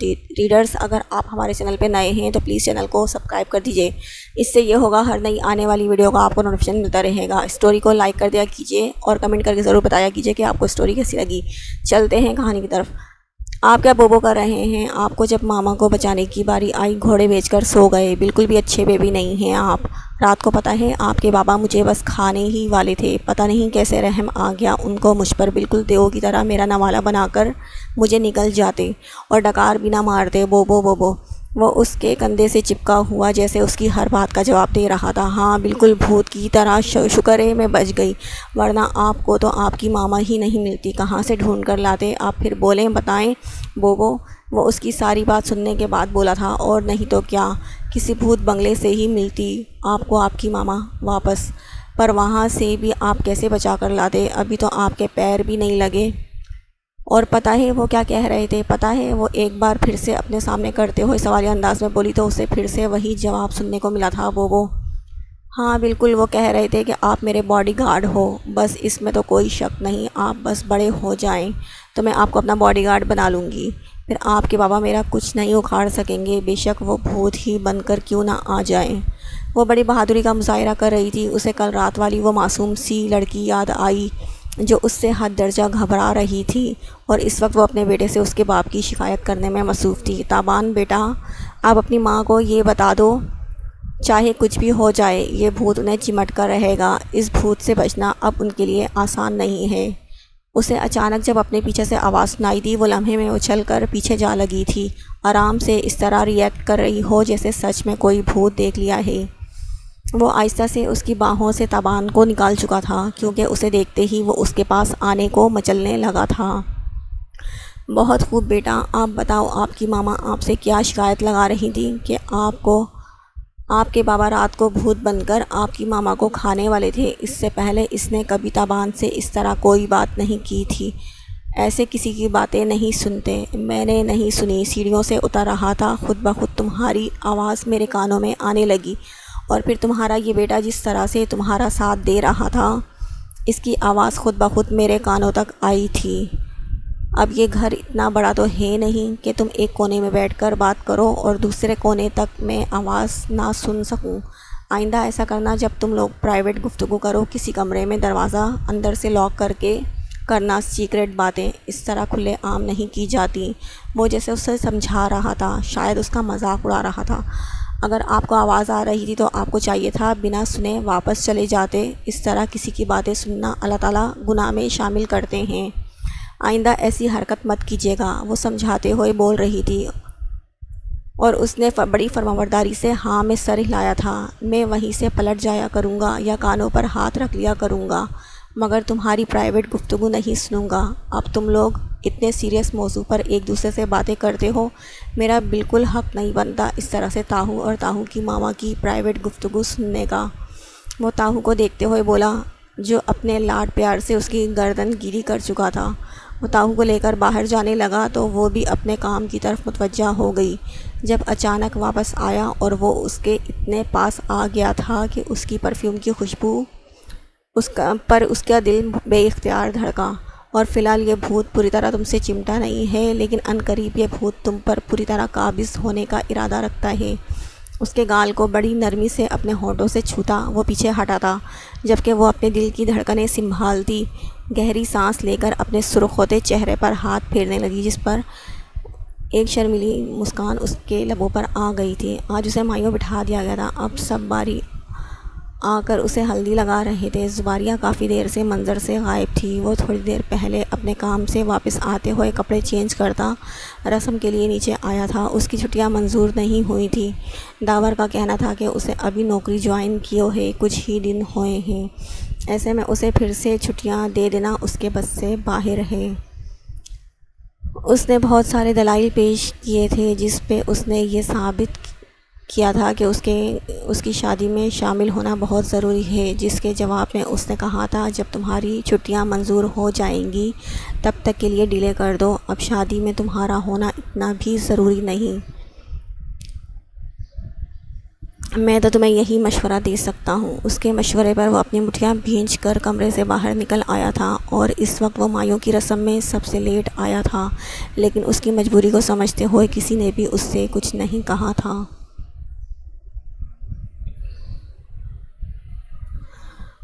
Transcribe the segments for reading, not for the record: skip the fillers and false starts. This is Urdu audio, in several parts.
ریڈرز اگر آپ ہمارے چینل پہ نئے ہیں تو پلیز چینل کو سبسکرائب کر دیجئے، اس سے یہ ہوگا ہر نئی آنے والی ویڈیو کا آپ کو نوٹیفیکیشن ملتا رہے گا۔ اسٹوری کو لائک کر دیا کیجئے اور کمنٹ کر کے ضرور بتایا کیجئے کہ آپ کو اسٹوری کیسی لگی۔ چلتے ہیں کہانی کی طرف۔ آپ کیا بوبو کر رہے ہیں؟ آپ کو جب ماما کو بچانے کی باری آئی گھوڑے بیچ کر سو گئے، بالکل بھی اچھے بیبی نہیں ہیں آپ۔ رات کو پتہ ہے آپ کے بابا مجھے بس کھانے ہی والے تھے، پتہ نہیں کیسے رحم آ گیا ان کو مجھ پر، بالکل دیو کی طرح میرا نوالا بنا کر مجھے نکل جاتے اور ڈکار بھی نہ مارتے۔ بوبو بوبو، وہ اس کے کندھے سے چپکا ہوا جیسے اس کی ہر بات کا جواب دے رہا تھا۔ ہاں بالکل بھوت کی طرح، شکر ہے میں بچ گئی، ورنہ آپ کو تو آپ کی ماما ہی نہیں ملتی، کہاں سے ڈھونڈ کر لاتے آپ؟ پھر بولیں، بتائیں بوبو۔ وہ اس کی ساری بات سننے کے بعد بولا تھا، اور نہیں تو کیا، کسی بھوت بنگلے سے ہی ملتی آپ کو آپ کی ماما واپس، پر وہاں سے بھی آپ کیسے بچا کر لاتے؟ ابھی تو آپ کے پیر بھی نہیں لگے۔ اور پتہ ہے وہ کیا کہہ رہے تھے؟ پتہ ہے وہ ایک بار پھر سے اپنے سامنے کرتے ہوئے سوالیہ انداز میں بولی تو اسے پھر سے وہی جواب سننے کو ملا تھا۔ بوبو، ہاں بالکل، وہ کہہ رہے تھے کہ آپ میرے باڈی گارڈ ہو، بس اس میں تو کوئی شک نہیں، آپ بس بڑے ہو جائیں تو میں آپ کو اپنا باڈی گارڈ بنا لوں گی، پھر آپ کے بابا میرا کچھ نہیں اکھاڑ سکیں گے، بے شک وہ بھوت ہی بن کر کیوں نہ آ جائیں۔ وہ بڑی بہادری کا مظاہرہ کر رہی تھی۔ اسے کل رات والی وہ معصوم سی لڑکی یاد آئی جو اس سے حد درجہ گھبرا رہی تھی، اور اس وقت وہ اپنے بیٹے سے اس کے باپ کی شکایت کرنے میں مصروف تھی۔ تابان بیٹا، آپ اپنی ماں کو یہ بتا دو، چاہے کچھ بھی ہو جائے یہ بھوت انہیں چمٹ کر رہے گا، اس بھوت سے بچنا اب ان کے لیے آسان نہیں ہے۔ اسے اچانک جب اپنے پیچھے سے آواز سنائی دی، وہ لمحے میں اچھل کر پیچھے جا لگی تھی، آرام سے اس طرح ریئیکٹ کر رہی ہو جیسے سچ میں کوئی بھوت دیکھ لیا ہے۔ وہ آہستہ سے اس کی باہوں سے تابان کو نکال چکا تھا، کیونکہ اسے دیکھتے ہی وہ اس کے پاس آنے کو مچلنے لگا تھا۔ بہت خوب بیٹا، آپ بتاؤ آپ کی ماما آپ سے کیا شکایت لگا رہی تھی کہ آپ کے بابا رات کو بھوت بن کر آپ کی ماما کو کھانے والے تھے؟ اس سے پہلے اس نے کبھی تابان سے اس طرح کوئی بات نہیں کی تھی، ایسے کسی کی باتیں نہیں سنتے۔ میں نے نہیں سنی، سیڑھیوں سے اتر رہا تھا، خود بخود تمہاری آواز میرے کانوں میں آنے لگی، اور پھر تمہارا یہ بیٹا جس طرح سے تمہارا ساتھ دے رہا تھا، اس کی آواز خود بخود میرے کانوں تک آئی تھی۔ اب یہ گھر اتنا بڑا تو ہے نہیں کہ تم ایک کونے میں بیٹھ کر بات کرو اور دوسرے کونے تک میں آواز نہ سن سکوں۔ آئندہ ایسا کرنا، جب تم لوگ پرائیویٹ گفتگو کرو، کسی کمرے میں دروازہ اندر سے لاک کر کے کرنا، سیکرٹ باتیں اس طرح کھلے عام نہیں کی جاتی۔ وہ جیسے اسے سمجھا رہا تھا، شاید اس کا مذاق اڑا رہا تھا۔ اگر آپ کو آواز آ رہی تھی تو آپ کو چاہیے تھا بنا سنے واپس چلے جاتے، اس طرح کسی کی باتیں سننا اللہ تعالیٰ گناہ میں شامل کرتے ہیں، آئندہ ایسی حرکت مت کیجیے گا۔ وہ سمجھاتے ہوئے بول رہی تھی، اور اس نے بڑی فرمانبرداری سے ہاں میں سر ہلایا تھا۔ میں وہیں سے پلٹ جایا کروں گا یا کانوں پر ہاتھ رکھ لیا کروں گا، مگر تمہاری پرائیویٹ گفتگو نہیں سنوں گا۔ اب تم لوگ اتنے سیریس موضوع پر ایک دوسرے سے باتیں کرتے ہو، میرا بالکل حق نہیں بنتا اس طرح سے تاہو اور تاہو کی ماما کی پرائیویٹ گفتگو سننے کا۔ وہ تاہو کو دیکھتے ہوئے بولا، جو اپنے لاڈ پیار سے اس کی گردن گیلی کر چکا تھا۔ وہ تاہو کو لے کر باہر جانے لگا تو وہ بھی اپنے کام کی طرف متوجہ ہو گئی، جب اچانک واپس آیا اور وہ اس کے اتنے پاس آ گیا تھا کہ اس کی پرفیوم کی خوشبو اس کا دل بے اختیار دھڑکا۔ اور فی الحال یہ بھوت پوری طرح تم سے چمٹا نہیں ہے، لیکن عنقریب یہ بھوت تم پر پوری طرح قابض ہونے کا ارادہ رکھتا ہے۔ اس کے گال کو بڑی نرمی سے اپنے ہونٹوں سے چھوتا، وہ پیچھے ہٹا تھا، جبکہ وہ اپنے دل کی دھڑکنیں سنبھالتی گہری سانس لے کر اپنے سرخ ہوتے چہرے پر ہاتھ پھیرنے لگی، جس پر ایک شرمیلی مسکان اس کے لبوں پر آ گئی تھی۔ آج اسے مائیوں بٹھا دیا گیا تھا، اب سب باری آ کر اسے ہلدی لگا رہے تھے۔ زباریہ کافی دیر سے منظر سے غائب تھی۔ وہ تھوڑی دیر پہلے اپنے کام سے واپس آتے ہوئے کپڑے چینج کرتا رسم کے لیے نیچے آیا تھا۔ اس کی چھٹیاں منظور نہیں ہوئی تھیں۔ داور کا کہنا تھا کہ اسے ابھی نوکری جوائن کیے ہے کچھ ہی دن ہوئے ہیں، ایسے میں اسے پھر سے چھٹیاں دے دینا اس کے بس سے باہر ہے۔ اس نے بہت سارے دلائل پیش کیے تھے جس پہ اس نے یہ ثابت کیا تھا کہ اس کی شادی میں شامل ہونا بہت ضروری ہے، جس کے جواب میں اس نے کہا تھا، جب تمہاری چھٹیاں منظور ہو جائیں گی تب تک کے لیے ڈیلے کر دو، اب شادی میں تمہارا ہونا اتنا بھی ضروری نہیں۔ میں تو تمہیں یہی مشورہ دے سکتا ہوں۔ اس کے مشورے پر وہ اپنی مٹھیاں بھینچ کر کمرے سے باہر نکل آیا تھا، اور اس وقت وہ مایوں کی رسم میں سب سے لیٹ آیا تھا، لیکن اس کی مجبوری کو سمجھتے ہوئے کسی نے بھی اس سے کچھ نہیں کہا تھا۔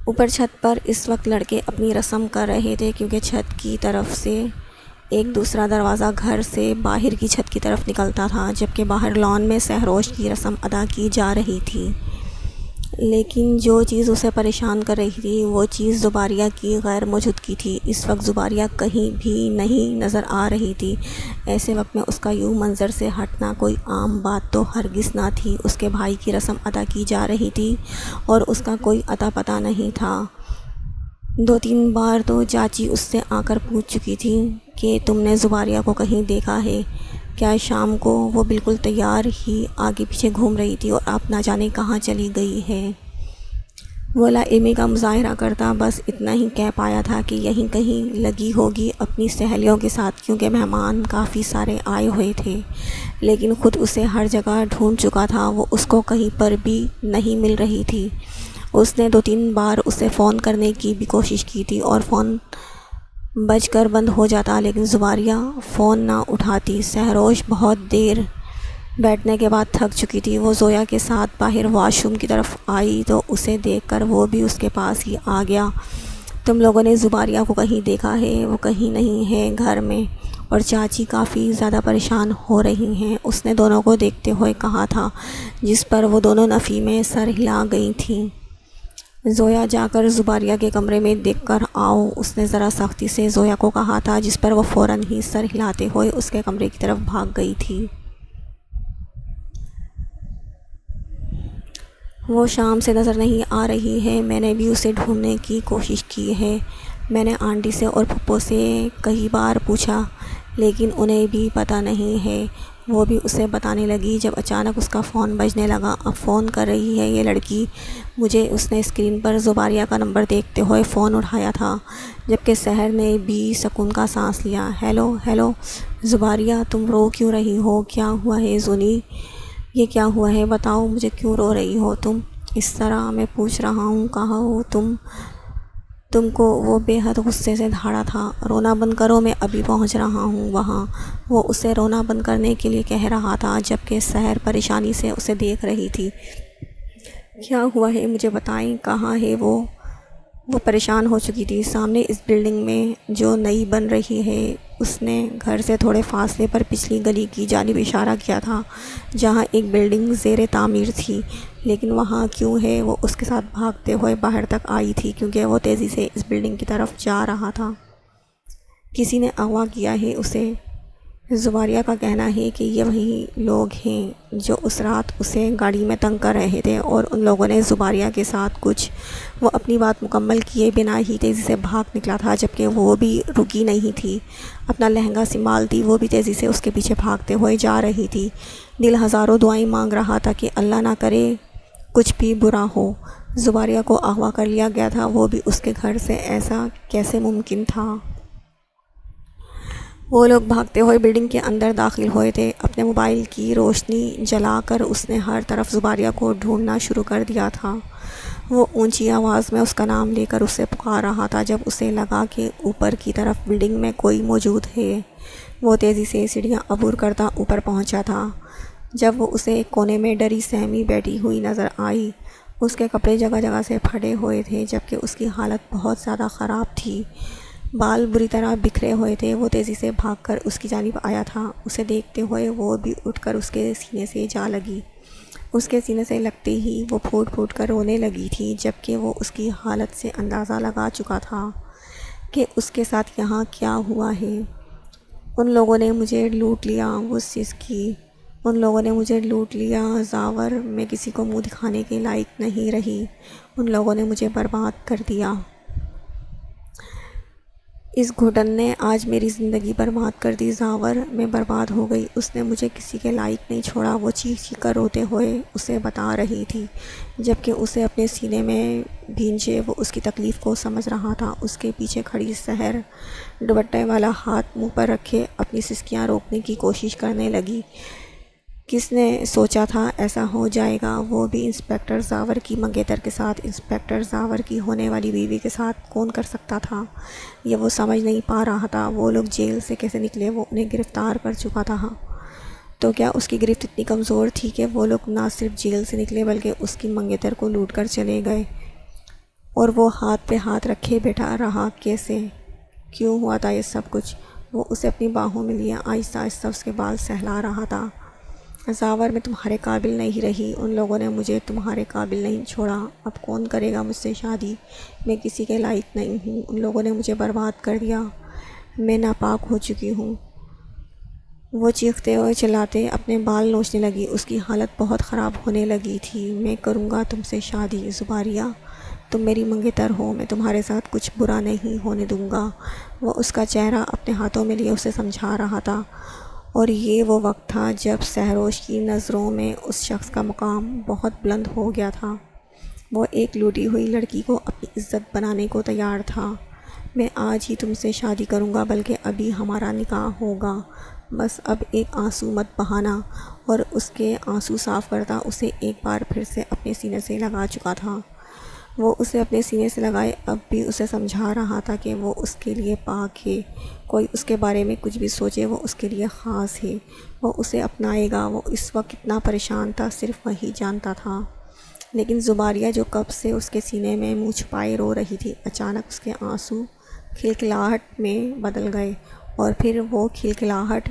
اوپر چھت پر اس وقت لڑکے اپنی رسم کر رہے تھے، کیونکہ چھت کی طرف سے ایک دوسرا دروازہ گھر سے باہر کی چھت کی طرف نکلتا تھا، جبکہ باہر لان میں سحروش کی رسم ادا کی جا رہی تھی۔ لیکن جو چیز اسے پریشان کر رہی تھی وہ چیز زباریہ کی غیر موجودگی تھی۔ اس وقت زباریہ کہیں بھی نہیں نظر آ رہی تھی۔ ایسے وقت میں اس کا یوں منظر سے ہٹنا کوئی عام بات تو ہرگز نہ تھی۔ اس کے بھائی کی رسم ادا کی جا رہی تھی اور اس کا کوئی اتا پتہ نہیں تھا۔ 2-3 بار تو چاچی اس سے آ کر پوچھ چکی تھی کہ تم نے زباریہ کو کہیں دیکھا ہے کیا شام کو؟ وہ بالکل تیار ہی آگے پیچھے گھوم رہی تھی اور اب نہ جانے کہاں چلی گئی ہے۔ وہ لا علمی کا مظاہرہ کرتا بس اتنا ہی کہہ پایا تھا کہ یہیں کہیں لگی ہوگی اپنی سہیلیوں کے ساتھ، کیونکہ مہمان کافی سارے آئے ہوئے تھے، لیکن خود اسے ہر جگہ ڈھونڈ چکا تھا، وہ اس کو کہیں پر بھی نہیں مل رہی تھی۔ اس نے 2-3 بار اسے فون کرنے کی بھی کوشش کی تھی اور فون بج کر بند ہو جاتا، لیکن زباریہ فون نہ اٹھاتی۔ سحروش بہت دیر بیٹھنے کے بعد تھک چکی تھی۔ وہ زویا کے ساتھ باہر واش روم کی طرف آئی تو اسے دیکھ کر وہ بھی اس کے پاس ہی آ گیا۔ تم لوگوں نے زباریہ کو کہیں دیکھا ہے؟ وہ کہیں نہیں ہے گھر میں، اور چاچی کافی زیادہ پریشان ہو رہی ہیں، اس نے دونوں کو دیکھتے ہوئے کہا تھا، جس پر وہ دونوں نفی میں سر ہلا گئی تھیں۔ زویا جا کر زباریہ کے کمرے میں دیکھ کر آؤ، اس نے ذرا سختی سے زویا کو کہا تھا، جس پر وہ فوراً ہی سر ہلاتے ہوئے اس کے کمرے کی طرف بھاگ گئی تھی۔ وہ شام سے نظر نہیں آ رہی ہے، میں نے بھی اسے ڈھونڈنے کی کوشش کی ہے۔ میں نے آنٹی سے اور پھپھو سے کئی بار پوچھا، لیکن انہیں بھی پتہ نہیں ہے۔ وہ بھی اسے بتانے لگی جب اچانک اس کا فون بجنے لگا۔ اب فون کر رہی ہے یہ لڑکی مجھے، اس نے اسکرین پر زباریہ کا نمبر دیکھتے ہوئے فون اٹھایا تھا، جبکہ سحر نے بھی سکون کا سانس لیا۔ ہیلو ہیلو زباریہ، تم رو کیوں رہی ہو؟ کیا ہوا ہے زونی؟ یہ کیا ہوا ہے؟ بتاؤ مجھے، کیوں رو رہی ہو تم اس طرح؟ میں پوچھ رہا ہوں کہاں ہو تم کو؟ وہ بے حد غصے سے دھاڑا تھا۔ رونا بند کرو، میں ابھی پہنچ رہا ہوں وہاں۔ وہ اسے رونا بند کرنے کے لیے کہہ رہا تھا، جبکہ سحر پریشانی سے اسے دیکھ رہی تھی۔ کیا ہوا ہے مجھے بتائیں، کہاں ہے وہ؟ وہ پریشان ہو چکی تھی۔ سامنے اس بلڈنگ میں جو نئی بن رہی ہے، اس نے گھر سے تھوڑے فاصلے پر پچھلی گلی کی جانب اشارہ کیا تھا، جہاں ایک بلڈنگ زیر تعمیر تھی، لیکن وہاں کیوں ہے؟ وہ اس کے ساتھ بھاگتے ہوئے باہر تک آئی تھی، کیونکہ وہ تیزی سے اس بلڈنگ کی طرف جا رہا تھا۔ کسی نے اغوا کیا ہے اسے۔ زباریہ کا کہنا ہے کہ یہ وہی لوگ ہیں جو اس رات اسے گاڑی میں تنگ کر رہے تھے، اور ان لوگوں نے زباریہ کے ساتھ کچھ۔ وہ اپنی بات مکمل کیے بنا ہی تیزی سے بھاگ نکلا تھا، جبکہ وہ بھی رکی نہیں تھی۔ اپنا لہنگا سنبھالتی وہ بھی تیزی سے اس کے پیچھے بھاگتے ہوئے جا رہی تھی۔ دل ہزاروں دعائیں مانگ رہا تھا کہ اللہ نہ کرے کچھ بھی برا ہو۔ زباریہ کو اغوا کر لیا گیا تھا، وہ بھی اس کے گھر سے، ایسا کیسے ممکن تھا؟ وہ لوگ بھاگتے ہوئے بلڈنگ کے اندر داخل ہوئے تھے۔ اپنے موبائل کی روشنی جلا کر اس نے ہر طرف زباریہ کو ڈھونڈنا شروع کر دیا تھا۔ وہ اونچی آواز میں اس کا نام لے کر اسے پکار رہا تھا۔ جب اسے لگا کہ اوپر کی طرف بلڈنگ میں کوئی موجود ہے، وہ تیزی سے سیڑھیاں عبور کرتا اوپر پہنچا تھا۔ جب وہ اسے ایک کونے میں ڈری سہمی بیٹھی ہوئی نظر آئی، اس کے کپڑے جگہ جگہ سے پھٹے ہوئے تھے، جبکہ اس کی حالت بہت زیادہ خراب تھی۔ بال بری طرح بکھرے ہوئے تھے۔ وہ تیزی سے بھاگ کر اس کی جانب آیا تھا۔ اسے دیکھتے ہوئے وہ بھی اٹھ کر اس کے سینے سے جا لگی۔ اس کے سینے سے لگتے ہی وہ پھوٹ پھوٹ کر رونے لگی تھی، جبکہ وہ اس کی حالت سے اندازہ لگا چکا تھا کہ اس کے ساتھ یہاں کیا ہوا ہے۔ ان لوگوں نے مجھے لوٹ لیا، وہ سسکی۔ ان لوگوں نے مجھے لوٹ لیا زاور، میں کسی کو منہ دکھانے کے لائق نہیں رہی۔ ان لوگوں نے مجھے برباد کر دیا۔ اس گھٹن نے آج میری زندگی برباد کر دی زاور، میں برباد ہو گئی۔ اس نے مجھے کسی کے لائق نہیں چھوڑا، وہ چیخ چیخ کر روتے ہوئے اسے بتا رہی تھی، جبکہ اسے اپنے سینے میں بھینچے وہ اس کی تکلیف کو سمجھ رہا تھا۔ اس کے پیچھے کھڑی سحر دوپٹے والا ہاتھ منہ پر رکھے اپنی سسکیاں روکنے کی کوشش کرنے لگی۔ کس نے سوچا تھا ایسا ہو جائے گا، وہ بھی انسپکٹر زاور کی منگیتر کے ساتھ۔ انسپکٹر زاور کی ہونے والی بیوی کے ساتھ کون کر سکتا تھا؟ یہ وہ سمجھ نہیں پا رہا تھا۔ وہ لوگ جیل سے کیسے نکلے؟ وہ انہیں گرفتار کر چکا تھا۔ تو کیا اس کی گرفت اتنی کمزور تھی کہ وہ لوگ نہ صرف جیل سے نکلے بلکہ اس کی منگیتر کو لوٹ کر چلے گئے؟ اور وہ ہاتھ پہ ہاتھ رکھے بیٹھا رہا۔ کیسے؟ کیوں ہوا تھا یہ سب کچھ؟ وہ اسے اپنی باہوں میں لیا آہستہ آہستہ اس کے بال سہلا رہا تھا۔ زاور، میں تمہارے قابل نہیں رہی، ان لوگوں نے مجھے تمہارے قابل نہیں چھوڑا، اب کون کرے گا مجھ سے شادی؟ میں کسی کے لائق نہیں ہوں، ان لوگوں نے مجھے برباد کر دیا، میں ناپاک ہو چکی ہوں۔ وہ چیختے ہوئے چلاتے اپنے بال نوچنے لگی، اس کی حالت بہت خراب ہونے لگی تھی۔ میں کروں گا تم سے شادی زباریہ، تم میری منگیتر ہو، میں تمہارے ساتھ کچھ برا نہیں ہونے دوں گا۔ وہ اس کا چہرہ اپنے ہاتھوں میں لیے اسے سمجھا رہا تھا، اور یہ وہ وقت تھا جب سہروش کی نظروں میں اس شخص کا مقام بہت بلند ہو گیا تھا۔ وہ ایک لوٹی ہوئی لڑکی کو اپنی عزت بنانے کو تیار تھا۔ میں آج ہی تم سے شادی کروں گا، بلکہ ابھی ہمارا نکاح ہوگا، بس اب ایک آنسو مت بہانا۔ اور اس کے آنسو صاف کرتا اسے ایک بار پھر سے اپنے سینے سے لگا چکا تھا۔ وہ اسے اپنے سینے سے لگائے اب بھی اسے سمجھا رہا تھا کہ وہ اس کے لیے پاک ہے، کوئی اس کے بارے میں کچھ بھی سوچے وہ اس کے لیے خاص ہے، وہ اسے اپنائے گا۔ وہ اس وقت کتنا پریشان تھا صرف وہی جانتا تھا۔ لیکن زباریہ جو کب سے اس کے سینے میں منہ چھپائے رو رہی تھی، اچانک اس کے آنسو کھلکھلاہٹ میں بدل گئے، اور پھر وہ کھلکھلاہٹ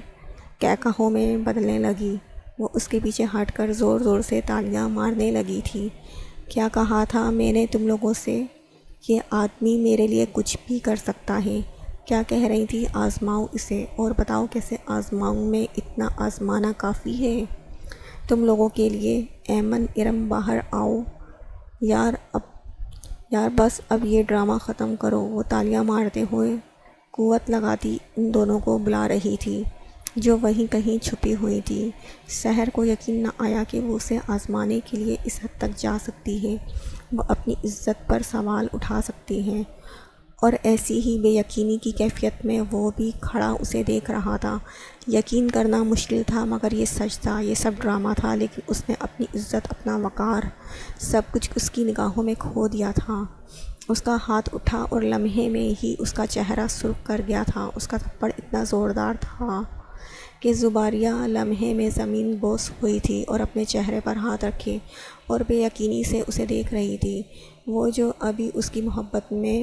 کہکہوں میں بدلنے لگی۔ وہ اس کے پیچھے ہٹ کر زور زور سے تالیاں مارنے لگی تھی۔ کیا کہا تھا میں نے تم لوگوں سے کہ آدمی میرے لیے کچھ بھی کر سکتا ہے؟ کیا کہہ رہی تھی؟ آزماؤ اسے اور بتاؤ کیسے آزماؤں میں، اتنا آزمانا کافی ہے تم لوگوں کے لیے۔ ایمن ارم باہر آؤ یار بس اب یہ ڈرامہ ختم کرو۔ وہ تالیاں مارتے ہوئے قوت لگاتی ان دونوں کو بلا رہی تھی جو وہیں کہیں چھپی ہوئی تھی۔ سحر کو یقین نہ آیا کہ وہ اسے آزمانے کے لیے اس حد تک جا سکتی ہے، وہ اپنی عزت پر سوال اٹھا سکتی ہے، اور ایسی ہی بے یقینی کی کیفیت میں وہ بھی کھڑا اسے دیکھ رہا تھا۔ یقین کرنا مشکل تھا مگر یہ سچ تھا، یہ سب ڈرامہ تھا، لیکن اس نے اپنی عزت، اپنا وقار، سب کچھ اس کی نگاہوں میں کھو دیا تھا۔ اس کا ہاتھ اٹھا اور لمحے میں ہی اس کا چہرہ سرخ کر گیا تھا۔ اس کا تھپڑ اتنا زوردار تھا کہ زباریہ لمحے میں زمین بوس ہوئی تھی اور اپنے چہرے پر ہاتھ رکھے اور بے یقینی سے اسے دیکھ رہی تھی۔ وہ جو ابھی اس کی محبت میں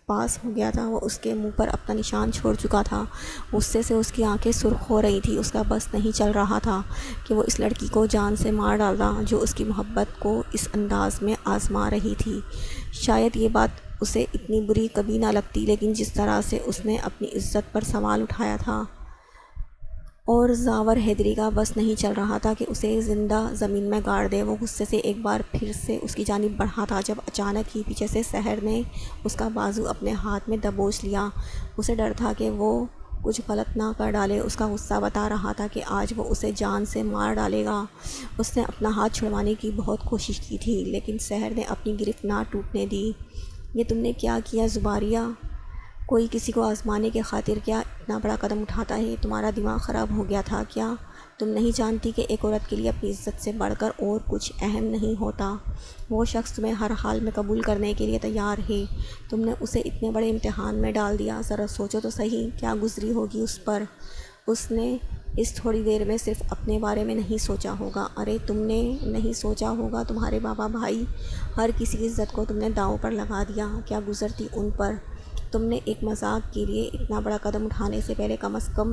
پاس ہو گیا تھا، وہ اس کے منہ پر اپنا نشان چھوڑ چکا تھا۔ غصے سے اس کی آنکھیں سرخ ہو رہی تھی۔ اس کا بس نہیں چل رہا تھا کہ وہ اس لڑکی کو جان سے مار ڈالتا جو اس کی محبت کو اس انداز میں آزما رہی تھی۔ شاید یہ بات اسے اتنی بری کبھی نہ لگتی، لیکن جس طرح سے اس نے اپنی عزت پر سوال اٹھایا تھا، اور زاور حیدری کا بس نہیں چل رہا تھا کہ اسے زندہ زمین میں گاڑ دے۔ وہ غصے سے ایک بار پھر سے اس کی جانب بڑھا تھا جب اچانک ہی پیچھے سے سحر نے اس کا بازو اپنے ہاتھ میں دبوچ لیا۔ اسے ڈر تھا کہ وہ کچھ غلط نہ کر ڈالے۔ اس کا غصہ بتا رہا تھا کہ آج وہ اسے جان سے مار ڈالے گا۔ اس نے اپنا ہاتھ چھڑوانے کی بہت کوشش کی تھی، لیکن سحر نے اپنی گرفت نہ ٹوٹنے دی۔ یہ تم نے کیا کیا زباریہ؟ کوئی کسی کو آزمانے کے خاطر کیا اتنا بڑا قدم اٹھاتا ہے؟ تمہارا دماغ خراب ہو گیا تھا کیا؟ تم نہیں جانتی کہ ایک عورت کے لیے اپنی عزت سے بڑھ کر اور کچھ اہم نہیں ہوتا؟ وہ شخص تمہیں ہر حال میں قبول کرنے کے لیے تیار ہے، تم نے اسے اتنے بڑے امتحان میں ڈال دیا۔ ذرا سوچو تو صحیح کیا گزری ہوگی اس پر۔ اس نے اس تھوڑی دیر میں صرف اپنے بارے میں نہیں سوچا ہوگا، ارے تم نے نہیں سوچا ہوگا تمہارے بابا، بھائی، ہر کسی کی عزت کو تم نے داؤ پر لگا دیا۔ کیا گزرتی ان پر؟ تم نے ایک مذاق کے لیے اتنا بڑا قدم اٹھانے سے پہلے کم از کم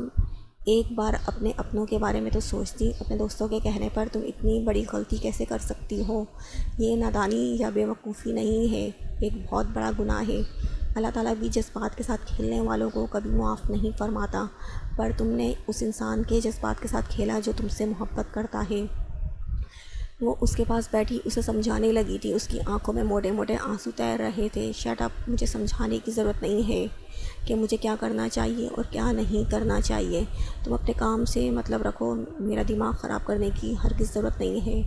ایک بار اپنے اپنوں کے بارے میں تو سوچتی۔ اپنے دوستوں کے کہنے پر تم اتنی بڑی غلطی کیسے کر سکتی ہو؟ یہ نادانی یا بے وقوفی نہیں ہے، ایک بہت بڑا گناہ ہے۔ اللہ تعالیٰ بھی جذبات کے ساتھ کھیلنے والوں کو کبھی معاف نہیں فرماتا، پر تم نے اس انسان کے جذبات کے ساتھ کھیلا جو تم سے محبت کرتا ہے۔ وہ اس کے پاس بیٹھی اسے سمجھانے لگی تھی، اس کی آنکھوں میں موٹے موٹے آنسو تیر رہے تھے۔ شٹ اپ، مجھے سمجھانے کی ضرورت نہیں ہے کہ مجھے کیا کرنا چاہیے اور کیا نہیں کرنا چاہیے۔ تم اپنے کام سے مطلب رکھو، میرا دماغ خراب کرنے کی ہرگز ضرورت نہیں ہے۔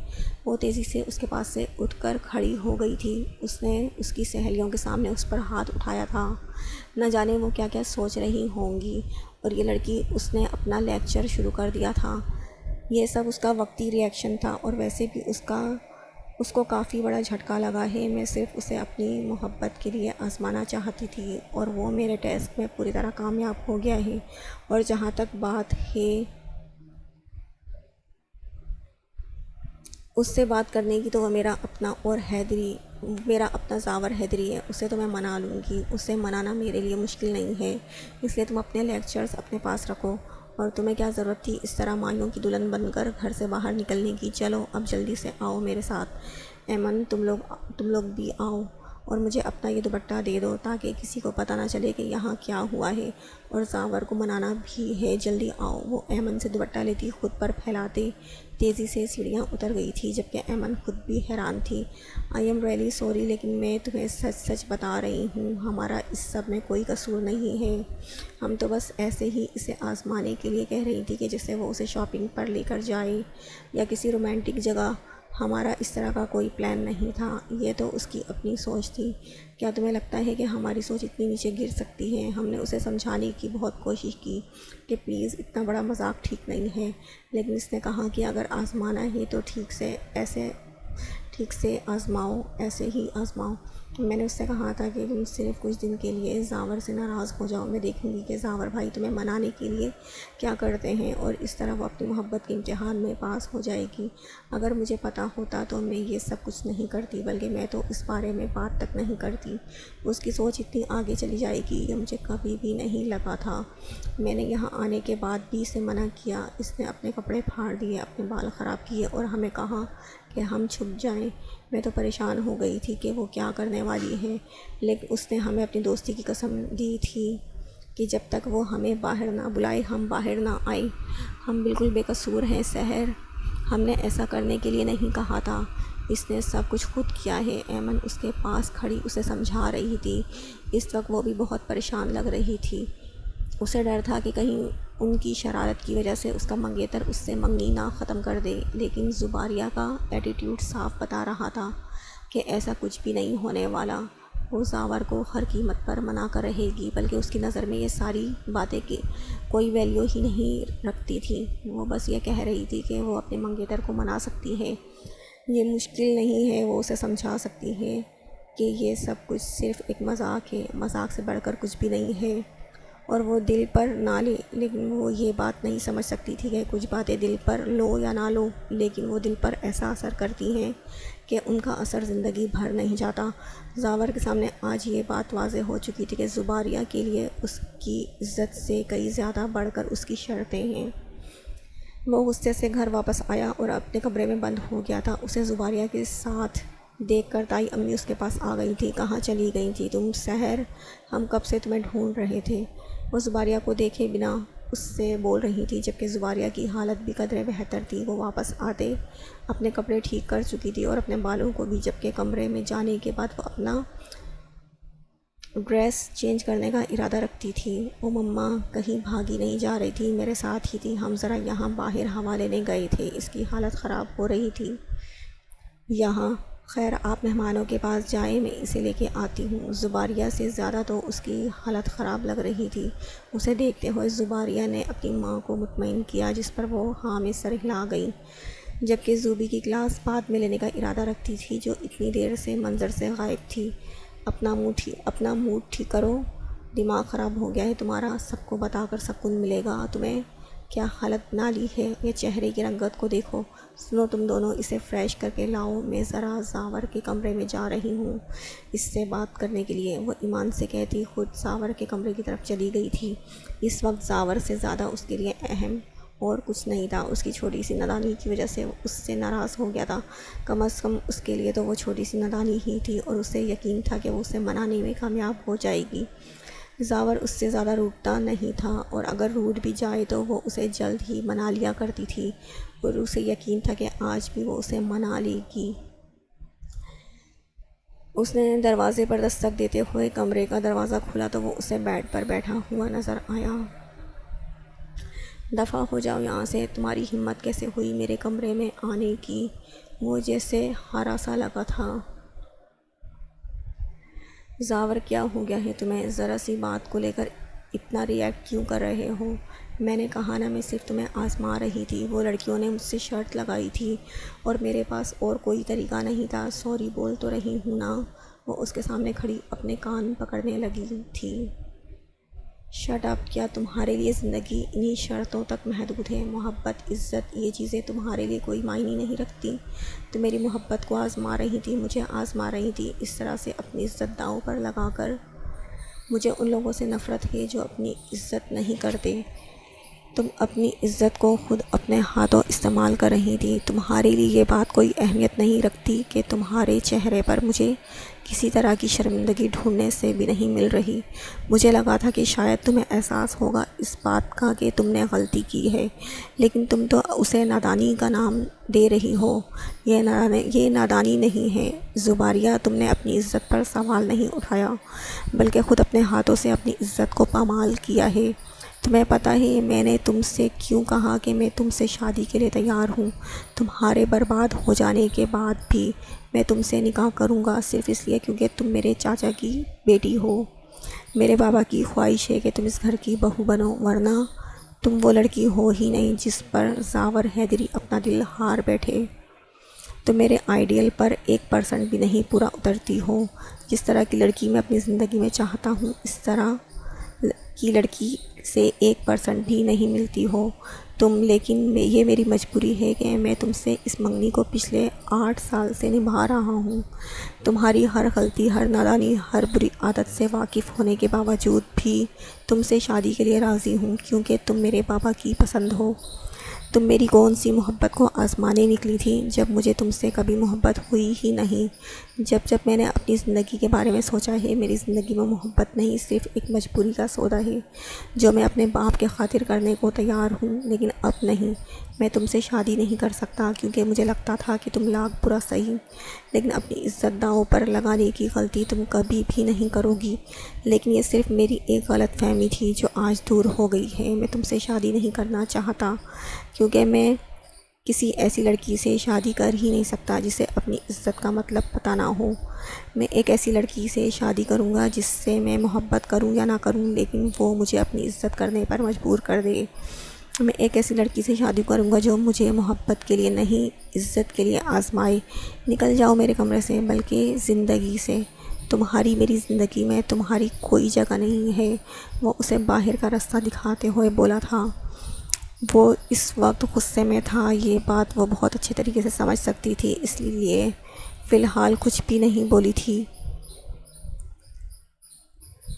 وہ تیزی سے اس کے پاس سے اٹھ کر کھڑی ہو گئی تھی۔ اس نے اس کی سہیلیوں کے سامنے اس پر ہاتھ اٹھایا تھا، نہ جانے وہ کیا کیا سوچ رہی ہوں گی۔ اور یہ لڑکی، اس نے اپنا لیکچر شروع کر دیا تھا۔ یہ سب اس کا وقتی ریئیکشن تھا، اور ویسے بھی اس کو کافی بڑا جھٹکا لگا ہے۔ میں صرف اسے اپنی محبت کے لیے آزمانا چاہتی تھی، اور وہ میرے ٹیسٹ میں پوری طرح کامیاب ہو گیا ہے۔ اور جہاں تک بات ہے اس سے بات کرنے کی، تو وہ میرا اپنا زاور حیدری ہے، اسے تو میں منا لوں گی، اسے منانا میرے لیے مشکل نہیں ہے۔ اس لیے تم اپنے لیکچرز اپنے پاس رکھو، اور تمہیں کیا ضرورت تھی اس طرح مایوں کی دلہن بن کر گھر سے باہر نکلنے کی؟ چلو اب جلدی سے آؤ میرے ساتھ۔ ایمن، تم لوگ بھی آؤ، اور مجھے اپنا یہ دوپٹہ دے دو تاکہ کسی کو پتہ نہ چلے کہ یہاں کیا ہوا ہے، اور زاور کو منانا بھی ہے، جلدی آؤ۔ وہ ایمن سے دوپٹہ لیتی خود پر پھیلاتے تیزی سے سیڑھیاں اتر گئی تھی، جبکہ ایمن خود بھی حیران تھی۔ آئی ایم ریئلی سوری، لیکن میں تمہیں سچ بتا رہی ہوں، ہمارا اس سب میں کوئی قصور نہیں ہے۔ ہم تو بس ایسے ہی اسے آزمانے کے لیے کہہ رہی تھی کہ جسے وہ اسے شاپنگ پر لے کر جائے یا کسی رومانٹک جگہ۔ ہمارا اس طرح کا کوئی پلان نہیں تھا، یہ تو اس کی اپنی سوچ تھی۔ کیا تمہیں لگتا ہے کہ ہماری سوچ اتنی نیچے گر سکتی ہے؟ ہم نے اسے سمجھانے کی بہت کوشش کی کہ پلیز اتنا بڑا مذاق ٹھیک نہیں ہے، لیکن اس نے کہا کہ اگر آزمانا ہے تو ٹھیک سے آزماؤ، ایسے ہی آزماؤ۔ میں نے اس سے کہا تھا کہ تم صرف کچھ دن کے لیے زاور سے ناراض ہو جاؤ، میں دیکھوں گی کہ زاور بھائی تمہیں منانے کے لیے کیا کرتے ہیں، اور اس طرح وہ اپنی محبت کے امتحان میں پاس ہو جائے گی۔ اگر مجھے پتہ ہوتا تو میں یہ سب کچھ نہیں کرتی، بلکہ میں تو اس بارے میں بات تک نہیں کرتی۔ اس کی سوچ اتنی آگے چلی جائے گی، یہ مجھے کبھی بھی نہیں لگا تھا۔ میں نے یہاں آنے کے بعد بھی اسے منع کیا، اس نے اپنے کپڑے پھاڑ دیے، اپنے بال خراب کیے، اور ہمیں کہا کہ ہم چھپ جائیں۔ میں تو پریشان ہو گئی تھی کہ وہ کیا کرنے والی ہے، لیکن اس نے ہمیں اپنی دوستی کی قسم دی تھی کہ جب تک وہ ہمیں باہر نہ بلائے ہم باہر نہ آئیں۔ ہم بالکل بے قصور ہیں سحر، ہم نے ایسا کرنے کے لیے نہیں کہا تھا، اس نے سب کچھ خود کیا ہے۔ ایمن اس کے پاس کھڑی اسے سمجھا رہی تھی۔ اس وقت وہ بھی بہت پریشان لگ رہی تھی، اسے ڈر تھا کہ کہیں ان کی شرارت کی وجہ سے اس کا منگیتر اس سے منگنی نہ ختم کر دے، لیکن زباریہ کا ایٹیٹیوڈ صاف بتا رہا تھا کہ ایسا کچھ بھی نہیں ہونے والا۔ وہ زاور کو ہر قیمت پر منا کر رہے گی، بلکہ اس کی نظر میں یہ ساری باتیں کہ کوئی ویلیو ہی نہیں رکھتی تھی۔ وہ بس یہ کہہ رہی تھی کہ وہ اپنے منگیتر کو منا سکتی ہے، یہ مشکل نہیں ہے۔ وہ اسے سمجھا سکتی ہے کہ یہ سب کچھ صرف ایک مذاق ہے، مذاق سے بڑھ کر کچھ بھی نہیں ہے، اور وہ دل پر نہ لے۔ لیکن وہ یہ بات نہیں سمجھ سکتی تھی کہ کچھ باتیں دل پر لو یا نہ لو، لیکن وہ دل پر ایسا اثر کرتی ہیں کہ ان کا اثر زندگی بھر نہیں جاتا۔ زاور کے سامنے آج یہ بات واضح ہو چکی تھی کہ زباریہ کے لیے اس کی عزت سے کئی زیادہ بڑھ کر اس کی شرطیں ہیں۔ وہ غصے سے گھر واپس آیا اور اپنے کمرے میں بند ہو گیا تھا۔ اسے زباریہ کے ساتھ دیکھ کر تائی امی اس کے پاس آ گئی تھی۔ کہاں چلی گئی تھی تم سحر؟ ہم کب سے تمہیں ڈھونڈ رہے تھے۔ وہ زباریہ کو دیکھے بنا اس سے بول رہی تھی، جبکہ زباریہ کی حالت بھی قدرے بہتر تھی۔ وہ واپس آتے اپنے کپڑے ٹھیک کر چکی تھی اور اپنے بالوں کو بھی، جبکہ کمرے میں جانے کے بعد وہ اپنا ڈریس چینج کرنے کا ارادہ رکھتی تھی۔ وہ مما کہیں بھاگی نہیں جا رہی تھی، میرے ساتھ ہی تھی، ہم ذرا یہاں باہر ہوا لینے گئے تھے، اس کی حالت خراب ہو رہی تھی یہاں۔ خیر آپ مہمانوں کے پاس جائیں، میں اسے لے کے آتی ہوں۔ زباریہ سے زیادہ تو اس کی حالت خراب لگ رہی تھی۔ اسے دیکھتے ہوئے زباریہ نے اپنی ماں کو مطمئن کیا، جس پر وہ ہاں میں سر ہلا گئی، جبکہ زوبی کی کلاس بعد میں لینے کا ارادہ رکھتی تھی، جو اتنی دیر سے منظر سے غائب تھی۔ اپنا موڈ ٹھیک کرو، دماغ خراب ہو گیا ہے تمہارا، سب کو بتا کر سکون ملے گا تمہیں۔ کیا حالت بنا لی ہے، یہ چہرے کی رنگت کو دیکھو۔ سنو تم دونوں، اسے فریش کر کے لاؤ، میں ذرا زاور کے کمرے میں جا رہی ہوں اس سے بات کرنے کے لیے۔ وہ ایمان سے کہتی خود زاور کے کمرے کی طرف چلی گئی تھی۔ اس وقت زاور سے زیادہ اس کے لیے اہم اور کچھ نہیں تھا۔ اس کی چھوٹی سی نادانی کی وجہ سے اس سے ناراض ہو گیا تھا، کم از کم اس کے لیے تو وہ چھوٹی سی نادانی ہی تھی، اور اسے یقین تھا کہ وہ اسے منانے میں کامیاب ہو جائے گی۔ زاور اس سے زیادہ روٹھتا نہیں تھا، اور اگر روٹھ بھی جائے تو وہ اسے جلد ہی منا لیا کرتی تھی، اور اسے یقین تھا کہ آج بھی وہ اسے منا لے گی۔ اس نے دروازے پر دستک دیتے ہوئے کمرے کا دروازہ کھولا تو وہ اسے بیڈ پر بیٹھا ہوا نظر آیا۔ دفع ہو جاؤ یہاں سے، تمہاری ہمت کیسے ہوئی میرے کمرے میں آنے کی؟ وہ جیسے ہارا سا لگا تھا۔ زاور کیا ہو گیا ہے تمہیں؟ ذرا سی بات کو لے کر اتنا ری ایکٹ کیوں کر رہے ہو؟ میں نے کہا نا میں صرف تمہیں آزما رہی تھی، وہ لڑکیوں نے مجھ سے شرط لگائی تھی اور میرے پاس اور کوئی طریقہ نہیں تھا۔ سوری بول تو رہی ہوں نا۔ وہ اس کے سامنے کھڑی اپنے کان پکڑنے لگی تھی۔ شٹ اپ، کیا تمہارے لیے زندگی انہی شرطوں تک محدود ہے؟ محبت، عزت، یہ چیزیں تمہارے لیے کوئی معنی نہیں رکھتی؟ تم میری محبت کو آزما رہی تھی، مجھے آزما رہی تھی، اس طرح سے اپنی عزت داؤں پر لگا کر۔ مجھے ان لوگوں سے نفرت ہے جو اپنی عزت نہیں کرتے۔ تم اپنی عزت کو خود اپنے ہاتھوں استعمال کر رہی تھی۔ تمہارے لیے یہ بات کوئی اہمیت نہیں رکھتی کہ تمہارے چہرے پر مجھے کسی طرح کی شرمندگی ڈھونڈنے سے بھی نہیں مل رہی۔ مجھے لگا تھا کہ شاید تمہیں احساس ہوگا اس بات کا کہ تم نے غلطی کی ہے، لیکن تم تو اسے نادانی کا نام دے رہی ہو۔ یہ نادانی نہیں ہے زباریہ، تم نے اپنی عزت پر سوال نہیں اٹھایا، بلکہ خود اپنے ہاتھوں سے اپنی عزت کو پامال کیا ہے۔ تمہیں پتہ ہے میں نے تم سے کیوں کہا کہ میں تم سے شادی کے لیے تیار ہوں؟ تمہارے برباد ہو جانے کے بعد بھی میں تم سے نکاح کروں گا، صرف اس لیے کیونکہ تم میرے چاچا کی بیٹی ہو۔ میرے بابا کی خواہش ہے کہ تم اس گھر کی بہو بنو، ورنہ تم وہ لڑکی ہو ہی نہیں جس پر زاور حیدری اپنا دل ہار بیٹھے۔ تم میرے آئیڈیل پر 1% بھی نہیں پورا اترتی ہو۔ جس طرح کی لڑکی میں اپنی زندگی میں چاہتا ہوں، اس طرح کی لڑکی سے 1% بھی نہیں ملتی ہو تم، لیکن یہ میری مجبوری ہے کہ میں تم سے اس منگنی کو پچھلے 8 سال سے نبھا رہا ہوں۔ تمہاری ہر غلطی، ہر نادانی، ہر بری عادت سے واقف ہونے کے باوجود بھی تم سے شادی کے لیے راضی ہوں، کیونکہ تم میرے بابا کی پسند ہو۔ تم میری کون سی محبت کو آزمانے نکلی تھی جب مجھے تم سے کبھی محبت ہوئی ہی نہیں؟ جب میں نے اپنی زندگی کے بارے میں سوچا ہے، میری زندگی میں محبت نہیں، صرف ایک مجبوری کا سودا ہے جو میں اپنے باپ کے خاطر کرنے کو تیار ہوں، لیکن اب نہیں۔ میں تم سے شادی نہیں کر سکتا کیونکہ مجھے لگتا تھا کہ تم لاکھ برا صحیح، لیکن اپنی عزت داؤں پر لگانے کی غلطی تم کبھی بھی نہیں کرو گی۔ لیکن یہ صرف میری ایک غلط فہمی تھی جو آج دور ہو گئی ہے۔ میں تم سے شادی نہیں کرنا چاہتا کیونکہ میں کسی ایسی لڑکی سے شادی کر ہی نہیں سکتا جسے اپنی عزت کا مطلب پتہ نہ ہو۔ میں ایک ایسی لڑکی سے شادی کروں گا جس سے میں محبت کروں یا نہ کروں، لیکن وہ مجھے اپنی عزت کرنے پر مجبور کر دے۔ میں ایک ایسی لڑکی سے شادی کروں گا جو مجھے محبت کے لیے نہیں، عزت کے لیے آزمائے۔ نکل جاؤ میرے کمرے سے، بلکہ زندگی سے۔ تمہاری میری زندگی میں تمہاری کوئی جگہ نہیں ہے۔ وہ اسے باہر کا راستہ دکھاتے ہوئے بولا تھا۔ وہ اس وقت غصے میں تھا، یہ بات وہ بہت اچھے طریقے سے سمجھ سکتی تھی، اس لیے فی الحال کچھ بھی نہیں بولی تھی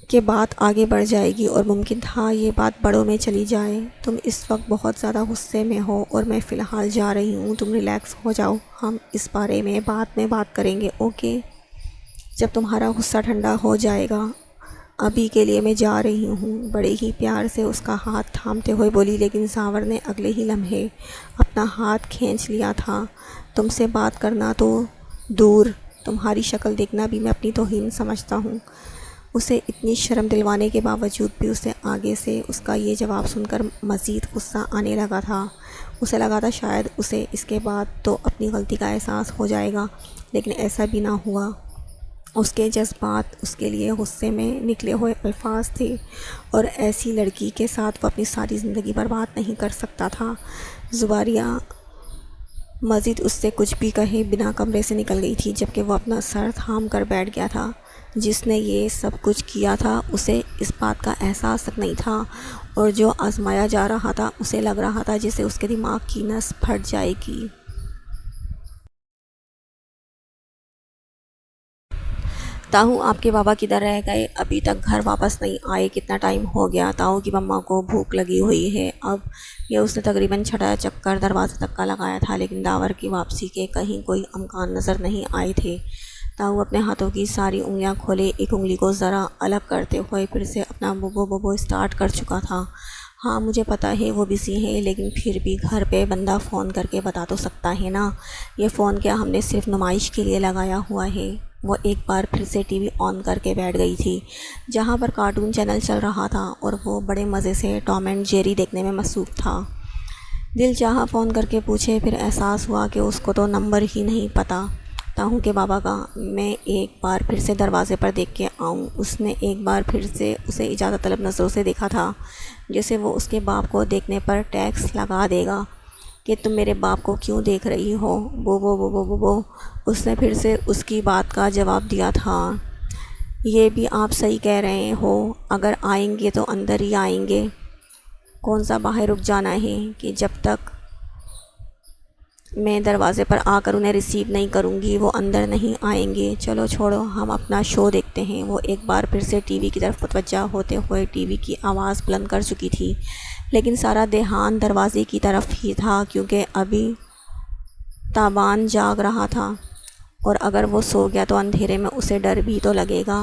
کہ بات آگے بڑھ جائے گی، اور ممکن تھا یہ بات بڑوں میں چلی جائے۔ تم اس وقت بہت زیادہ غصے میں ہو اور میں فی الحال جا رہی ہوں، تم ریلیکس ہو جاؤ، ہم اس بارے میں بعد میں بات کریں گے، اوکے؟ جب تمہارا غصہ ٹھنڈا ہو جائے گا۔ ابھی کے لیے میں جا رہی ہوں، بڑے ہی پیار سے اس کا ہاتھ تھامتے ہوئے بولی، لیکن زاور نے اگلے ہی لمحے اپنا ہاتھ کھینچ لیا تھا۔ تم سے بات کرنا تو دور، تمہاری شکل دیکھنا بھی میں اپنی توہین سمجھتا ہوں۔ اسے اتنی شرم دلوانے کے باوجود بھی اسے آگے سے اس کا یہ جواب سن کر مزید غصہ آنے لگا تھا۔ اسے لگا تھا شاید اسے اس کے بعد تو اپنی غلطی کا احساس ہو جائے گا، لیکن ایسا بھی نہ ہوا۔ اس کے جذبات اس کے لیے غصے میں نکلے ہوئے الفاظ تھے، اور ایسی لڑکی کے ساتھ وہ اپنی ساری زندگی برباد نہیں کر سکتا تھا۔ زباریہ مزید اس سے کچھ بھی کہے بنا کمرے سے نکل گئی تھی، جبکہ وہ اپنا سر تھام کر بیٹھ گیا تھا۔ جس نے یہ سب کچھ کیا تھا اسے اس بات کا احساس تک نہیں تھا، اور جو آزمایا جا رہا تھا اسے لگ رہا تھا جسے اس کے دماغ کی نس پھٹ جائے گی۔ تاؤ آپ کے بابا کدھر رہ گئے؟ ابھی تک گھر واپس نہیں آئے، کتنا ٹائم ہو گیا؟ تاؤ کی مما کو بھوک لگی ہوئی ہے اب۔ یہ اس نے تقریباً 6 چکر دروازے تک کا لگایا تھا، لیکن داور کی واپسی کے کہیں کوئی امکان نظر نہیں آئے تھے۔ تاؤ اپنے ہاتھوں کی ساری انگلیاں کھولے، ایک انگلی کو ذرا الگ کرتے ہوئے پھر سے اپنا بوبو بوبو اسٹارٹ کر چکا تھا۔ ہاں مجھے پتہ ہے وہ بزی ہے، لیکن پھر بھی گھر پہ بندہ فون کر کے بتا تو سکتا ہے نا۔ یہ فون کیا ہم نے صرف نمائش کے لیے لگایا ہوا ہے؟ وہ ایک بار پھر سے ٹی وی آن کر کے بیٹھ گئی تھی، جہاں پر کارٹون چینل چل رہا تھا، اور وہ بڑے مزے سے ٹام اینڈ جیری دیکھنے میں مصروف تھا۔ دل چاہا فون کر کے پوچھے، پھر احساس ہوا کہ اس کو تو نمبر ہی نہیں پتہ۔ تاہوں کہ بابا کا میں ایک بار پھر سے دروازے پر دیکھ کے آؤں۔ اس نے ایک بار پھر سے اسے اجازت طلب نظروں سے دیکھا تھا، جیسے وہ اس کے باپ کو دیکھنے پر ٹیکس لگا دے گا کہ تم میرے باپ کو کیوں دیکھ رہی ہو، بو بو بو بو بو بو۔ اس نے پھر سے اس کی بات کا جواب دیا تھا، یہ بھی آپ صحیح کہہ رہے ہو، اگر آئیں گے تو اندر ہی آئیں گے، کون سا باہر رک جانا ہے کہ جب تک میں دروازے پر آ کر انہیں ریسیو نہیں کروں گی وہ اندر نہیں آئیں گے۔ چلو چھوڑو، ہم اپنا شو دیکھتے ہیں۔ وہ ایک بار پھر سے ٹی وی کی طرف متوجہ ہوتے ہوئے ٹی وی کی آواز بلند کر چکی تھی، لیکن سارا دھیان دروازے کی طرف ہی تھا کیونکہ ابھی تابان جاگ رہا تھا، اور اگر وہ سو گیا تو اندھیرے میں اسے ڈر بھی تو لگے گا۔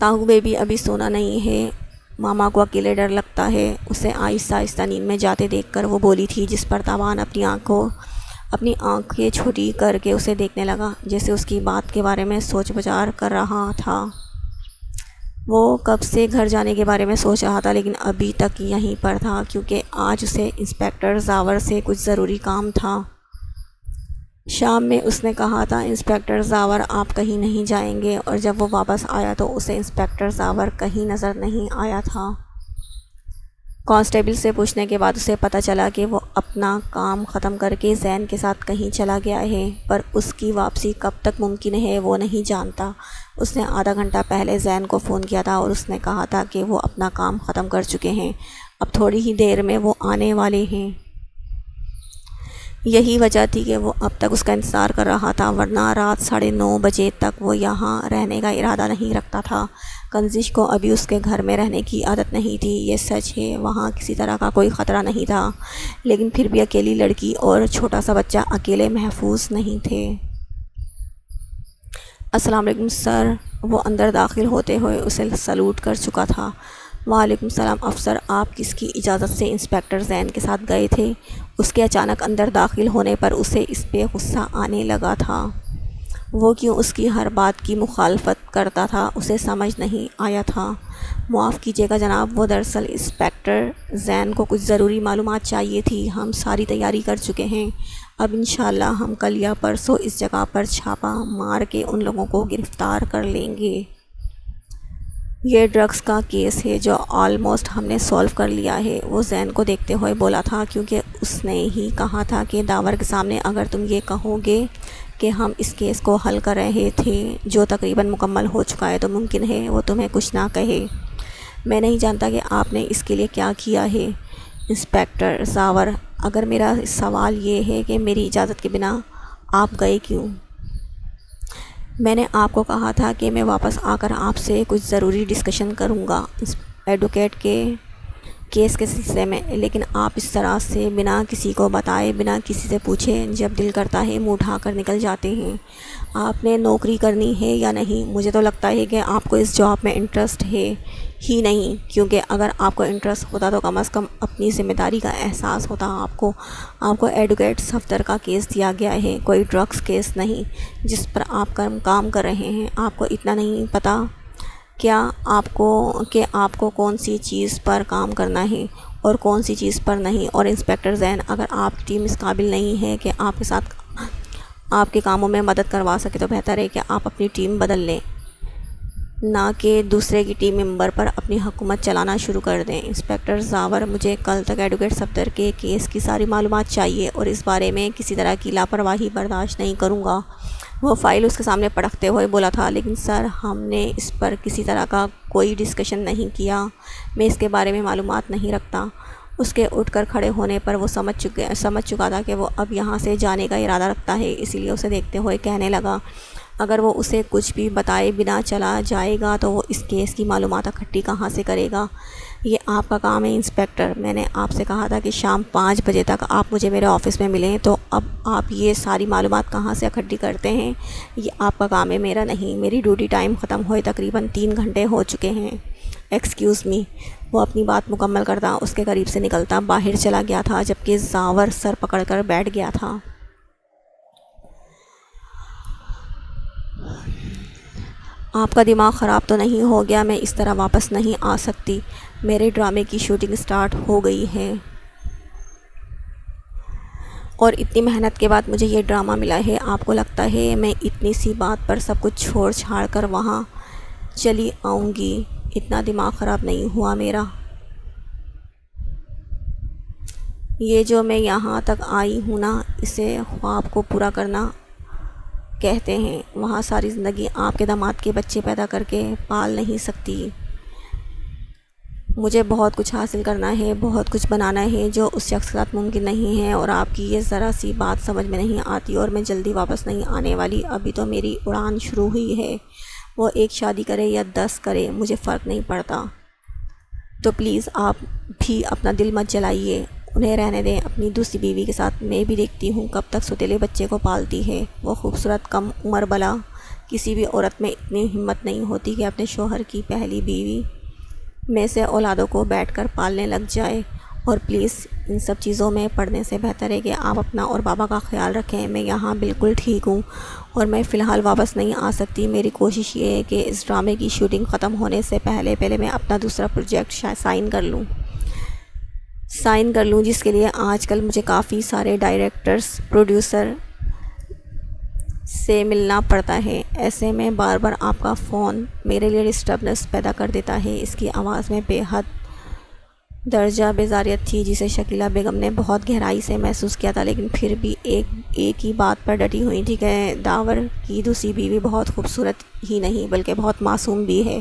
تاہو بیبی ابھی سونا نہیں ہے، ماما کو اکیلے ڈر لگتا ہے۔ اسے آہستہ آہستہ نیند میں جاتے دیکھ کر وہ بولی تھی، جس پر تابان اپنی آنکھیں چھوٹی کر کے اسے دیکھنے لگا، جیسے اس کی بات کے بارے میں سوچ بچار کر رہا تھا۔ وہ کب سے گھر جانے کے بارے میں سوچ رہا تھا، لیکن ابھی تک یہیں پر تھا کیونکہ آج اسے انسپکٹر زاور سے کچھ ضروری کام تھا۔ شام میں اس نے کہا تھا، انسپکٹر زاور آپ کہیں نہیں جائیں گے، اور جب وہ واپس آیا تو اسے انسپکٹر زاور کہیں نظر نہیں آیا تھا۔ کانسٹیبل سے پوچھنے کے بعد اسے پتہ چلا کہ وہ اپنا کام ختم کر کے زین کے ساتھ کہیں چلا گیا ہے، پر اس کی واپسی کب تک ممکن ہے وہ نہیں جانتا۔ اس نے آدھا گھنٹہ پہلے زین کو فون کیا تھا اور اس نے کہا تھا کہ وہ اپنا کام ختم کر چکے ہیں، اب تھوڑی ہی دیر میں وہ آنے والے ہیں۔ یہی وجہ تھی کہ وہ اب تک اس کا انتظار کر رہا تھا، ورنہ رات 9:30 بجے تک وہ یہاں رہنے کا ارادہ نہیں رکھتا تھا۔ کنزش کو ابھی اس کے گھر میں رہنے کی عادت نہیں تھی، یہ سچ ہے، وہاں کسی طرح کا کوئی خطرہ نہیں تھا، لیکن پھر بھی اکیلی لڑکی اور چھوٹا سا بچہ اکیلے محفوظ نہیں تھے۔ السلام علیکم سر، وہ اندر داخل ہوتے ہوئے اسے سلوٹ کر چکا تھا۔ وعلیکم السلام افسر، آپ کس کی اجازت سے انسپکٹر زین کے ساتھ گئے تھے؟ اس کے اچانک اندر داخل ہونے پر اسے اس پہ غصہ آنے لگا تھا۔ وہ کیوں اس کی ہر بات کی مخالفت کرتا تھا، اسے سمجھ نہیں آیا تھا۔ معاف کیجیے گا جناب، وہ دراصل انسپکٹر زین کو کچھ ضروری معلومات چاہیے تھی، ہم ساری تیاری کر چکے ہیں، اب انشاءاللہ ہم کل یا پرسوں اس جگہ پر چھاپہ مار کے ان لوگوں کو گرفتار کر لیں گے۔ یہ ڈرگس کا کیس ہے جو آلموسٹ ہم نے سولو کر لیا ہے، وہ زین کو دیکھتے ہوئے بولا تھا، کیونکہ اس نے ہی کہا تھا کہ داور کے سامنے اگر تم یہ کہو گے کہ ہم اس کیس کو حل کر رہے تھے جو تقریباً مکمل ہو چکا ہے تو ممکن ہے وہ تمہیں کچھ نہ کہے۔ میں نہیں جانتا کہ آپ نے اس کے لیے کیا کیا ہے انسپکٹر زاور، اگر میرا سوال یہ ہے کہ میری اجازت کے بنا آپ گئے کیوں؟ میں نے آپ کو کہا تھا کہ میں واپس آ کر آپ سے کچھ ضروری ڈسکشن کروں گا ایڈوکیٹ کے کیس کے سلسلے میں، لیکن آپ اس طرح سے بنا کسی کو بتائے، بنا کسی سے پوچھے، جب دل کرتا ہے منہ اٹھا کر نکل جاتے ہیں۔ آپ نے نوکری کرنی ہے یا نہیں؟ مجھے تو لگتا ہے کہ آپ کو اس جاب میں انٹرسٹ ہے ہی نہیں، کیونکہ اگر آپ کو انٹرسٹ ہوتا تو کم از کم اپنی ذمہ داری کا احساس ہوتا۔ آپ کو ایڈوکیٹ صفدر کا کیس دیا گیا ہے، کوئی ڈرگس کیس نہیں جس پر آپ کام کر رہے ہیں۔ آپ کو اتنا نہیں پتہ کیا کہ آپ کو کون سی چیز پر کام کرنا ہے اور کون سی چیز پر نہیں؟ اور انسپکٹر زین، اگر آپ کی ٹیم اس قابل نہیں ہے کہ آپ کے ساتھ آپ کے کاموں میں مدد کروا سکے تو بہتر ہے کہ آپ اپنی ٹیم بدل لیں، نہ کہ دوسرے کی ٹیم ممبر پر اپنی حکومت چلانا شروع کر دیں۔ انسپکٹر زاور، مجھے کل تک ایڈوکیٹ صفدر کے کیس کی ساری معلومات چاہیے اور اس بارے میں کسی طرح کی لاپرواہی برداشت نہیں کروں گا۔ وہ فائل اس کے سامنے پڑھتے ہوئے بولا تھا، لیکن سر ہم نے اس پر کسی طرح کا کوئی ڈسکشن نہیں کیا، میں اس کے بارے میں معلومات نہیں رکھتا۔ اس کے اٹھ کر کھڑے ہونے پر وہ سمجھ چکا تھا کہ وہ اب یہاں سے جانے کا ارادہ رکھتا ہے، اسی لیے اسے دیکھتے ہوئے کہنے لگا، اگر وہ اسے کچھ بھی بتائے بنا چلا جائے گا تو وہ اس کیس کی معلومات اکٹھی کہاں سے کرے گا؟ یہ آپ کا کام ہے انسپکٹر، میں نے آپ سے کہا تھا کہ شام 5 بجے تک آپ مجھے میرے آفس میں ملیں، تو اب آپ یہ ساری معلومات کہاں سے اکٹھی کرتے ہیں؟ یہ آپ کا کام ہے، میرا نہیں۔ میری ڈیوٹی ٹائم ختم ہوئے تقریباً 3 گھنٹے ہو چکے ہیں۔ ایکسکیوز می، وہ اپنی بات مکمل کرتا اس کے قریب سے نکلتا باہر چلا گیا تھا، جبکہ زاور سر پکڑ کر بیٹھ گیا تھا۔ آپ کا دماغ خراب تو نہیں ہو گیا؟ میں اس طرح واپس نہیں آ سکتی، میرے ڈرامے کی شوٹنگ سٹارٹ ہو گئی ہے۔ اور اتنی محنت کے بعد مجھے یہ ڈرامہ ملا ہے. آپ کو لگتا ہے میں اتنی سی بات پر سب کچھ چھوڑ چھاڑ کر وہاں چلی آؤں گی؟ اتنا دماغ خراب نہیں ہوا میرا. یہ جو میں یہاں تک آئی ہوں نا، اسے خواب کو پورا کرنا کہتے ہیں. وہاں ساری زندگی آپ کے داماد کے بچے پیدا کر کے پال نہیں سکتی. مجھے بہت کچھ حاصل کرنا ہے، بہت کچھ بنانا ہے جو اس شخص کے ساتھ ممکن نہیں ہے، اور آپ کی یہ ذرا سی بات سمجھ میں نہیں آتی. اور میں جلدی واپس نہیں آنے والی. ابھی تو میری اڑان شروع ہوئی ہے. وہ ایک شادی کرے یا 10 کرے، مجھے فرق نہیں پڑتا. تو پلیز آپ بھی اپنا دل مت جلائیے. انہیں رہنے دیں اپنی دوسری بیوی کے ساتھ. میں بھی دیکھتی ہوں کب تک ستیلے بچے کو پالتی ہے. وہ خوبصورت کم عمر بلا. کسی بھی عورت میں اتنی ہمت نہیں ہوتی کہ اپنے شوہر کی پہلی بیوی میں سے اولادوں کو بیٹھ کر پالنے لگ جائے. اور پلیز ان سب چیزوں میں پڑھنے سے بہتر ہے کہ آپ اپنا اور بابا کا خیال رکھیں. میں یہاں بالکل ٹھیک ہوں اور میں فی الحال واپس نہیں آ سکتی. میری کوشش یہ ہے کہ اس ڈرامے کی شوٹنگ ختم ہونے سے پہلے میں اپنا دوسرا پروجیکٹ سائن کر لوں جس کے لیے آج کل مجھے کافی سارے ڈائریکٹرز، پروڈیوسر سے ملنا پڑتا ہے. ایسے میں بار بار آپ کا فون میرے لیے ڈسٹربنس پیدا کر دیتا ہے. اس کی آواز میں بے حد درجہ بیزاریت تھی جسے شکیلہ بیگم نے بہت گہرائی سے محسوس کیا تھا، لیکن پھر بھی ایک ہی بات پر ڈٹی ہوئی تھی کہ داور کی دوسری بیوی بہت خوبصورت ہی نہیں بلکہ بہت معصوم بھی ہے.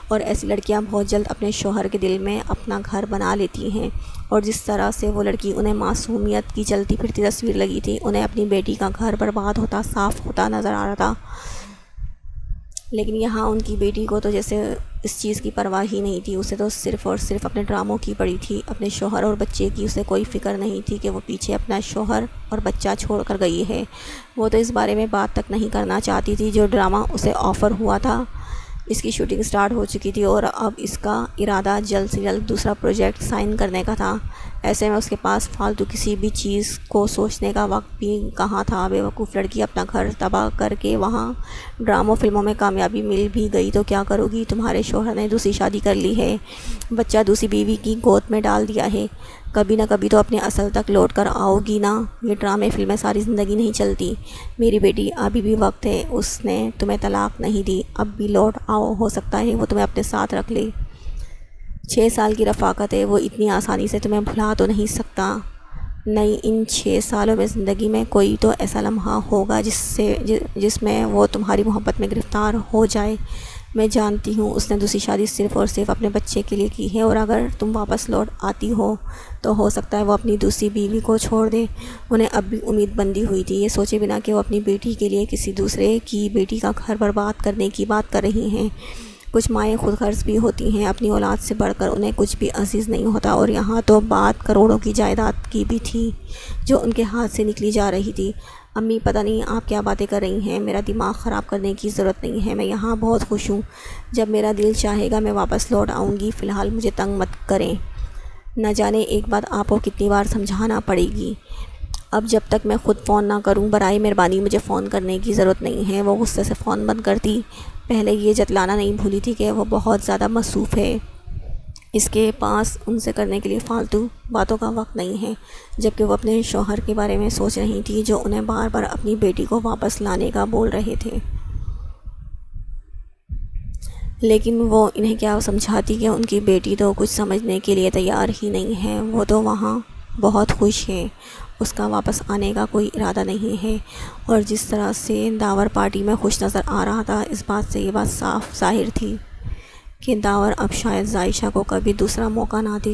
اور ایسی لڑکیاں بہت جلد اپنے شوہر کے دل میں اپنا گھر بنا لیتی ہیں. اور جس طرح سے وہ لڑکی انہیں معصومیت کی چلتی پھرتی تصویر لگی تھی، انہیں اپنی بیٹی کا گھر برباد ہوتا صاف ہوتا نظر آ رہا تھا. لیکن یہاں ان کی بیٹی کو تو جیسے اس چیز کی پرواہ ہی نہیں تھی. اسے تو صرف اور صرف اپنے ڈراموں کی پڑی تھی. اپنے شوہر اور بچے کی اسے کوئی فکر نہیں تھی کہ وہ پیچھے اپنا شوہر اور بچہ چھوڑ کر گئی ہے. وہ تو اس بارے میں بات تک نہیں کرنا چاہتی تھی. جو ڈرامہ اسے آفر ہوا تھا اس کی شوٹنگ سٹارٹ ہو چکی تھی اور اب اس کا ارادہ جلد سے جلد دوسرا پروجیکٹ سائن کرنے کا تھا. ایسے میں اس کے پاس فالتو کسی بھی چیز کو سوچنے کا وقت بھی کہاں تھا. بیوقوف لڑکی اپنا گھر تباہ کر کے وہاں ڈراموں فلموں میں کامیابی مل بھی گئی تو کیا کرو گی؟ تمہارے شوہر نے دوسری شادی کر لی ہے، بچہ دوسری بیوی کی گود میں ڈال دیا ہے. کبھی نہ کبھی تو اپنے اصل تک لوٹ کر آؤ گی نا. یہ ڈرامے فلمیں ساری زندگی نہیں چلتی. میری بیٹی ابھی بھی وقت ہے. اس نے تمہیں طلاق نہیں دی. اب بھی لوٹ آؤ. ہو سکتا ہے وہ تمہیں اپنے ساتھ رکھ لے. 6 سال کی رفاقت ہے. وہ اتنی آسانی سے تمہیں بھلا تو نہیں سکتا. نہیں، ان 6 سالوں میں زندگی میں کوئی تو ایسا لمحہ ہوگا جس میں وہ تمہاری محبت میں گرفتار ہو جائے. میں جانتی ہوں اس نے دوسری شادی صرف اور صرف اپنے بچے کے لیے کی ہے، اور اگر تم واپس لوٹ آتی ہو تو ہو سکتا ہے وہ اپنی دوسری بیوی کو چھوڑ دے. انہیں اب بھی امید بندی ہوئی تھی، یہ سوچے بنا کہ وہ اپنی بیٹی کے لیے کسی دوسرے کی بیٹی کا گھر برباد کرنے کی بات کر رہی ہیں. کچھ مائیں خود غرض بھی ہوتی ہیں. اپنی اولاد سے بڑھ کر انہیں کچھ بھی عزیز نہیں ہوتا. اور یہاں تو بات کروڑوں کی جائیداد کی بھی تھی جو ان کے ہاتھ سے نکلی جا رہی تھی. امی پتہ نہیں آپ کیا باتیں کر رہی ہیں. میرا دماغ خراب کرنے کی ضرورت نہیں ہے. میں یہاں بہت خوش ہوں. جب میرا دل چاہے گا میں واپس لوٹ آؤں گی. فی الحال مجھے تنگ مت کریں. نہ جانے ایک بات آپ کو کتنی بار سمجھانا پڑے گی. اب جب تک میں خود فون نہ کروں برائے مہربانی مجھے فون کرنے کی ضرورت نہیں ہے. وہ غصے سے فون بند کرتی. پہلے یہ جتلانا نہیں بھولی تھی کہ وہ بہت زیادہ مصروف ہے. اس کے پاس ان سے کرنے کے لیے فالتو باتوں کا وقت نہیں ہے. جبکہ وہ اپنے شوہر کے بارے میں سوچ رہی تھی جو انہیں بار بار اپنی بیٹی کو واپس لانے کا بول رہے تھے. لیکن وہ انہیں کیا سمجھاتی کہ ان کی بیٹی تو کچھ سمجھنے کے لیے تیار ہی نہیں ہے. وہ تو وہاں بہت خوش ہے. اس کا واپس آنے کا کوئی ارادہ نہیں ہے. اور جس طرح سے داور پارٹی میں خوش نظر آ رہا تھا، اس بات سے یہ بات صاف ظاہر تھی کہ داور اب شاید عائشہ کو کبھی دوسرا موقع نہ دے.